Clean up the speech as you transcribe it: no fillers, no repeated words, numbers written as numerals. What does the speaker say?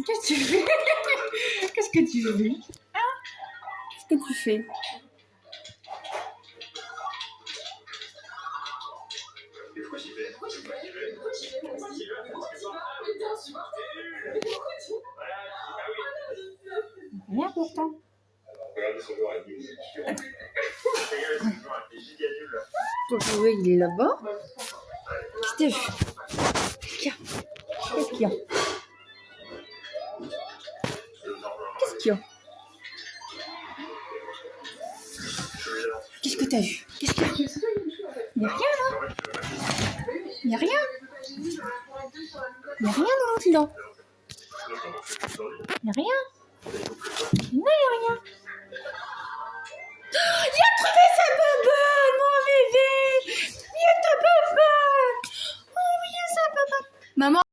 Qu'est-ce que tu fais? Qu'est-ce que tu fais? Hein? Qu'est-ce que tu fais? Rien pourtant. Ton jouet, il est là-bas. Qu'est-ce qu'il y a? Qu'est-ce qu'il y a? Qu'est-ce que t'as vu? Qu'est-ce qu'il y a? Il n'y a rien là. Il n'y a rien. Il n'y a rien dans là. Il n'y a rien. Non, il n'y a rien. Il a trouvé sa babane, mon bébé. Il a ta babane. Oh, il a sa babane. Maman.